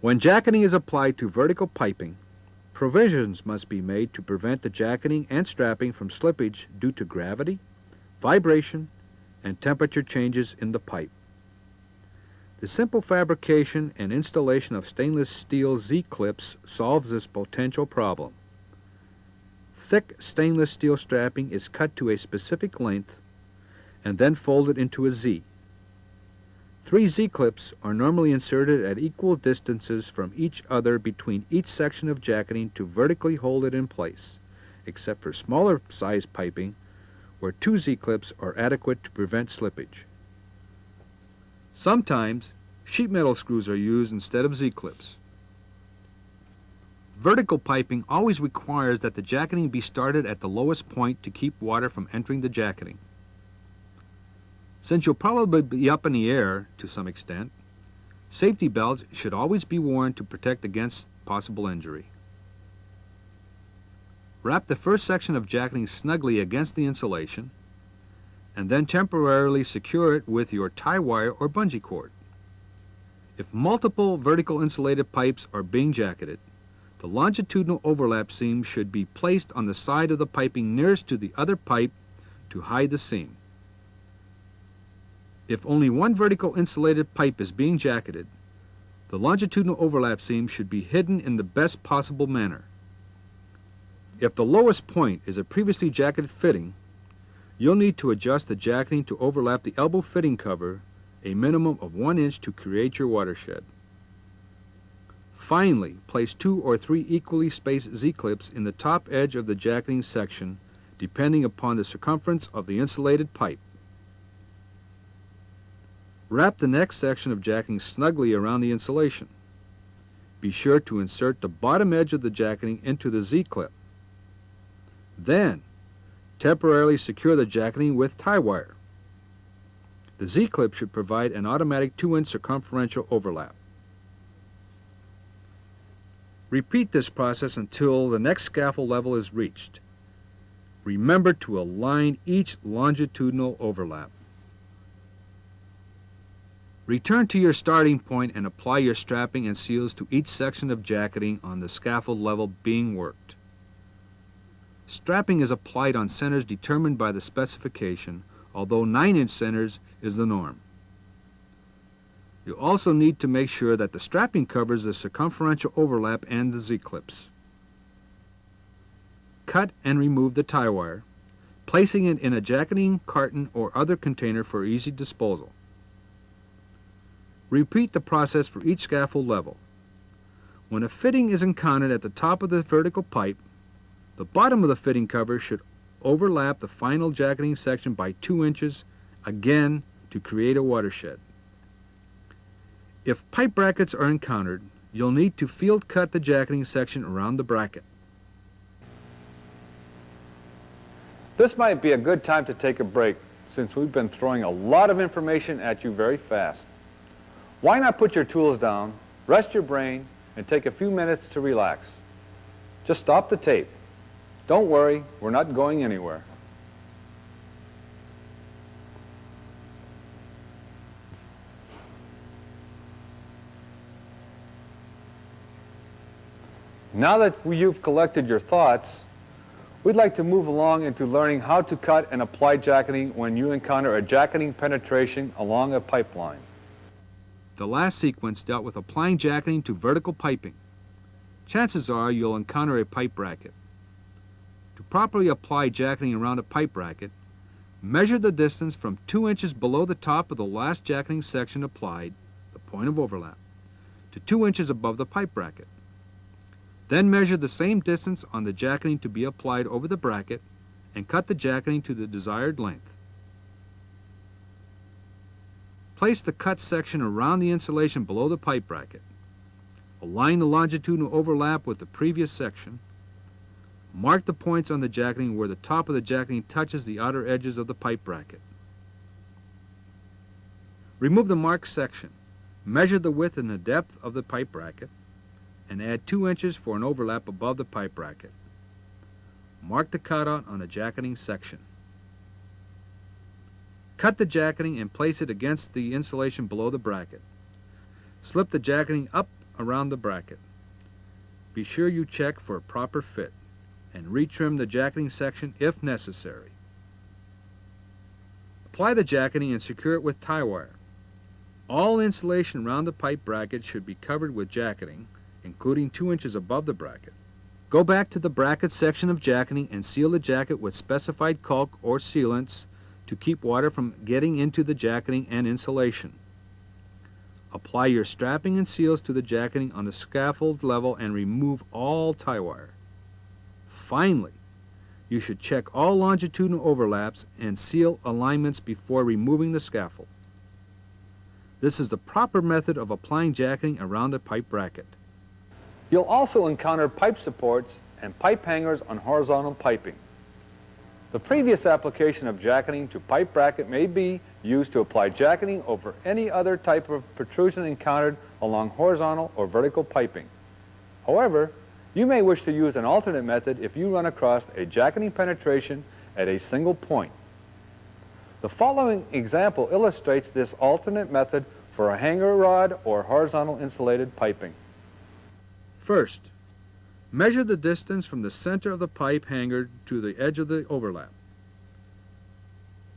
When jacketing is applied to vertical piping, provisions must be made to prevent the jacketing and strapping from slippage due to gravity, vibration, and temperature changes in the pipe. The simple fabrication and installation of stainless steel Z-clips solves this potential problem. Thick stainless steel strapping is cut to a specific length and then folded into a Z. 3 Z-clips are normally inserted at equal distances from each other between each section of jacketing to vertically hold it in place, except for smaller size piping where 2 Z-clips are adequate to prevent slippage. Sometimes sheet metal screws are used instead of Z-clips. Vertical piping always requires that the jacketing be started at the lowest point to keep water from entering the jacketing. Since you'll probably be up in the air to some extent, safety belts should always be worn to protect against possible injury. Wrap the first section of jacketing snugly against the insulation, and then temporarily secure it with your tie wire or bungee cord. If multiple vertical insulated pipes are being jacketed, the longitudinal overlap seam should be placed on the side of the piping nearest to the other pipe to hide the seam. If only one vertical insulated pipe is being jacketed, the longitudinal overlap seam should be hidden in the best possible manner. If the lowest point is a previously jacketed fitting, you'll need to adjust the jacketing to overlap the elbow fitting cover a minimum of 1 inch to create your watershed. Finally, place 2 or 3 equally spaced Z-clips in the top edge of the jacketing section, depending upon the circumference of the insulated pipe. Wrap the next section of jacketing snugly around the insulation. Be sure to insert the bottom edge of the jacketing into the Z-clip. Then, temporarily secure the jacketing with tie wire. The Z-clip should provide an automatic 2-inch circumferential overlap. Repeat this process until the next scaffold level is reached. Remember to align each longitudinal overlap. Return to your starting point and apply your strapping and seals to each section of jacketing on the scaffold level being worked. Strapping is applied on centers determined by the specification, although 9-inch centers is the norm. You also need to make sure that the strapping covers the circumferential overlap and the Z-clips. Cut and remove the tie wire, placing it in a jacketing carton or other container for easy disposal. Repeat the process for each scaffold level. When a fitting is encountered at the top of the vertical pipe, the bottom of the fitting cover should overlap the final jacketing section by 2 inches, again to create a watershed. If pipe brackets are encountered, you'll need to field cut the jacketing section around the bracket. This might be a good time to take a break, since we've been throwing a lot of information at you very fast. Why not put your tools down, rest your brain, and take a few minutes to relax? Just stop the tape. Don't worry, we're not going anywhere. Now that you've collected your thoughts, we'd like to move along into learning how to cut and apply jacketing when you encounter a jacketing penetration along a pipeline. The last sequence dealt with applying jacketing to vertical piping. Chances are you'll encounter a pipe bracket. To properly apply jacketing around a pipe bracket, measure the distance from 2 inches below the top of the last jacketing section applied, the point of overlap, to 2 inches above the pipe bracket. Then measure the same distance on the jacketing to be applied over the bracket and cut the jacketing to the desired length. Place the cut section around the insulation below the pipe bracket. Align the longitudinal overlap with the previous section. Mark the points on the jacketing where the top of the jacketing touches the outer edges of the pipe bracket. Remove the marked section. Measure the width and the depth of the pipe bracket and add 2 inches for an overlap above the pipe bracket. Mark the cutout on the jacketing section. Cut the jacketing and place it against the insulation below the bracket. Slip the jacketing up around the bracket. Be sure you check for a proper fit and retrim the jacketing section if necessary. Apply the jacketing and secure it with tie wire. All insulation around the pipe bracket should be covered with jacketing, including 2 inches above the bracket. Go back to the bracket section of jacketing and seal the jacket with specified caulk or sealants to keep water from getting into the jacketing and insulation. Apply your strapping and seals to the jacketing on the scaffold level and remove all tie wire. Finally, you should check all longitudinal overlaps and seal alignments before removing the scaffold. This is the proper method of applying jacketing around the pipe bracket. You'll also encounter pipe supports and pipe hangers on horizontal piping. The previous application of jacketing to pipe bracket may be used to apply jacketing over any other type of protrusion encountered along horizontal or vertical piping. However, you may wish to use an alternate method if you run across a jacketing penetration at a single point. The following example illustrates this alternate method for a hanger rod or horizontal insulated piping. First, measure the distance from the center of the pipe hanger to the edge of the overlap.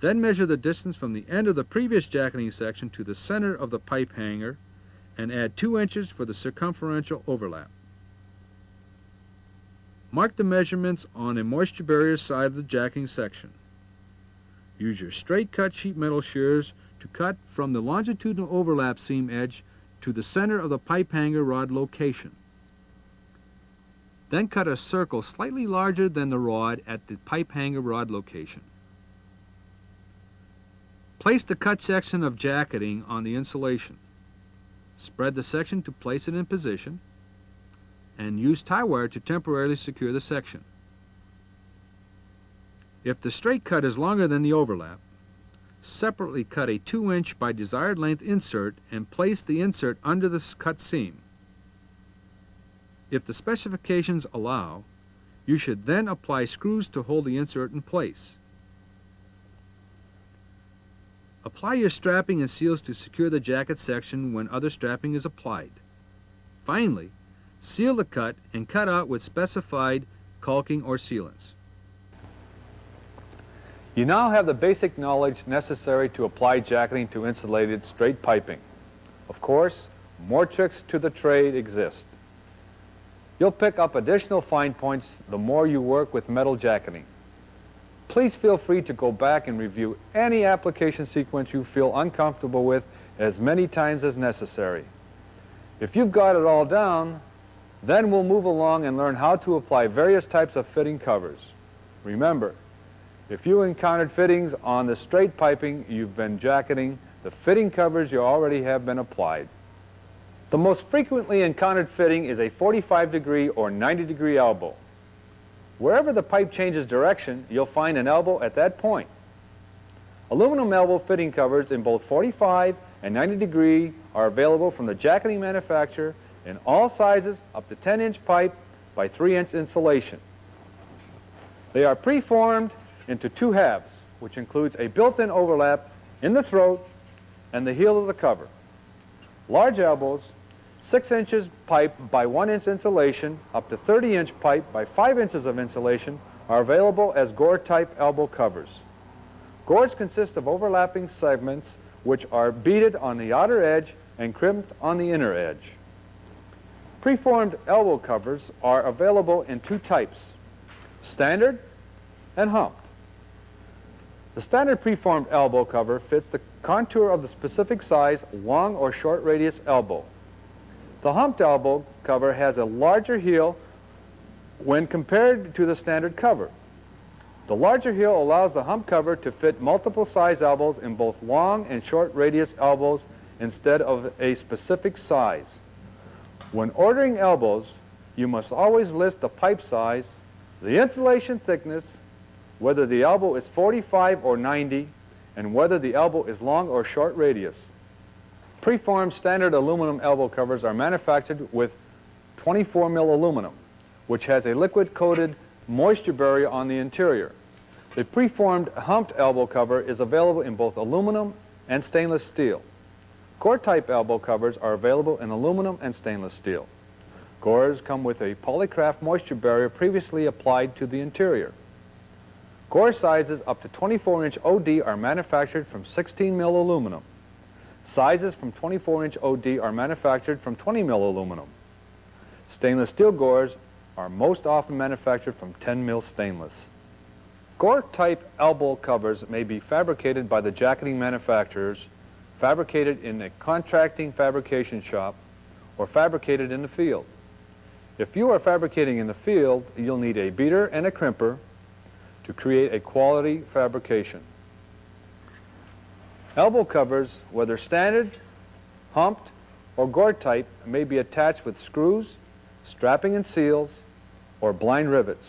Then measure the distance from the end of the previous jacketing section to the center of the pipe hanger and add 2 inches for the circumferential overlap. Mark the measurements on a moisture barrier side of the jacketing section. Use your straight cut sheet metal shears to cut from the longitudinal overlap seam edge to the center of the pipe hanger rod location. Then cut a circle slightly larger than the rod at the pipe hanger rod location. Place the cut section of jacketing on the insulation. Spread the section to place it in position and use tie wire to temporarily secure the section. If the straight cut is longer than the overlap, separately cut a 2-inch by desired length insert and place the insert under the cut seam. If the specifications allow, you should then apply screws to hold the insert in place. Apply your strapping and seals to secure the jacket section when other strapping is applied. Finally, seal the cut and cut out with specified caulking or sealants. You now have the basic knowledge necessary to apply jacketing to insulated straight piping. Of course, more tricks to the trade exist. You'll pick up additional fine points the more you work with metal jacketing. Please feel free to go back and review any application sequence you feel uncomfortable with as many times as necessary. If you've got it all down, then we'll move along and learn how to apply various types of fitting covers. Remember, if you encountered fittings on the straight piping you've been jacketing, the fitting covers you already have been applied. The most frequently encountered fitting is a 45-degree or 90-degree elbow. Wherever the pipe changes direction, you'll find an elbow at that point. Aluminum elbow fitting covers in both 45 and 90 degree are available from the jacketing manufacturer in all sizes up to 10-inch pipe by 3-inch insulation. They are preformed into 2 halves, which includes a built-in overlap in the throat and the heel of the cover. Large elbows, 6 inches pipe by 1-inch insulation up to 30-inch pipe by 5 inches of insulation are available as gore-type elbow covers. Gores consist of overlapping segments which are beaded on the outer edge and crimped on the inner edge. Preformed elbow covers are available in 2 types, standard and humped. The standard preformed elbow cover fits the contour of the specific size, long or short radius elbow. The humped elbow cover has a larger heel when compared to the standard cover. The larger heel allows the hump cover to fit multiple size elbows in both long and short radius elbows instead of a specific size. When ordering elbows, you must always list the pipe size, the insulation thickness, whether the elbow is 45 or 90, and whether the elbow is long or short radius. Preformed standard aluminum elbow covers are manufactured with 24 mil aluminum, which has a liquid-coated moisture barrier on the interior. The preformed humped elbow cover is available in both aluminum and stainless steel. Gore-type elbow covers are available in aluminum and stainless steel. Gores come with a polycraft moisture barrier previously applied to the interior. Gore sizes up to 24-inch OD are manufactured from 16mm aluminum. Sizes from 24-inch OD are manufactured from 20mm aluminum. Stainless steel gores are most often manufactured from 10mm stainless. Gore-type elbow covers may be fabricated by the jacketing manufacturers, fabricated in a contracting fabrication shop, or fabricated in the field. If you are fabricating in the field, you'll need a beater and a crimper to create a quality fabrication. Elbow covers, whether standard, humped, or gore type, may be attached with screws, strapping and seals, or blind rivets.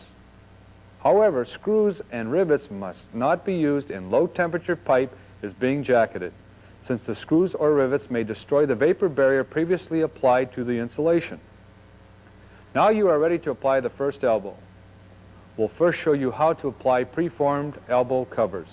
However, screws and rivets must not be used in low-temperature pipe as being jacketed, since the screws or rivets may destroy the vapor barrier previously applied to the insulation. Now you are ready to apply the first elbow. We'll first show you how to apply preformed elbow covers.